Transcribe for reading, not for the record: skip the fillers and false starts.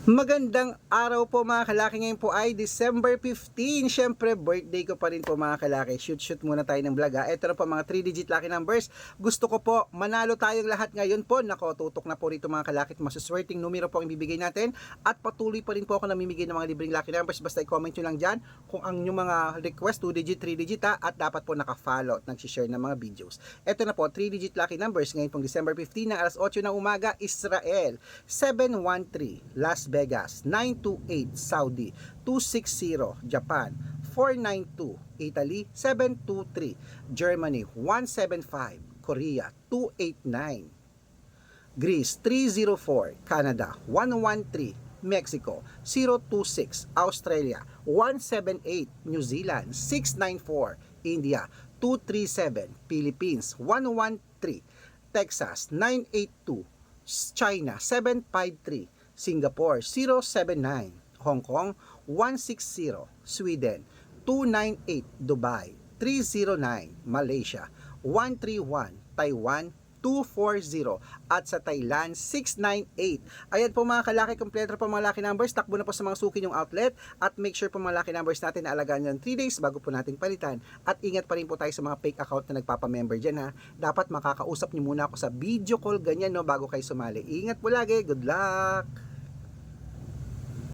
Magandang araw po mga kalaki. Ngayon po ay December 15. Siyempre, birthday ko pa rin po mga kalaki. Shoot muna tayo ng vlog ha. Ito na po mga 3-digit lucky numbers. Gusto ko po, manalo tayong lahat ngayon po. Nako, tutok na po rito mga kalaki. Masuswerteng numero po ang ibibigay natin. At patuloy pa rin po ako namimigay ng mga libreng lucky numbers. Basta i-comment nyo lang dyan kung ang inyong mga request, 2-digit, 3-digit ha. At dapat po naka-follow at nag-share ng mga videos. Ito na po, 3-digit lucky numbers. Ngayon pong December 15 ng alas 8 ng umaga, Israel. 713 Las Vegas, 928 Saudi, 260 Japan, 492 Italy, 723 Germany, 175 Korea, 289 Greece, 304 Canada, 113 Mexico, 026 Australia, 178 New Zealand, 694 India, 237 Philippines, 113 Texas, 982 China, 753 Singapore, 079 Hong Kong, 160 Sweden, 298 Dubai, 309 Malaysia, 131 Taiwan, 240 at sa Thailand 698. Ayan po mga kalaki, kompleto po mga lucky numbers. Takbo na po sa mga suki yung outlet at make sure po mga lucky numbers natin na alagaan yan 3 days bago po natin palitan. At ingat pa rin po tayo sa mga fake account na nagpapamember dyan ha. Dapat makakausap nyo muna ako sa video call ganyan no bago kayo sumali. Ingat po lagi. Good luck!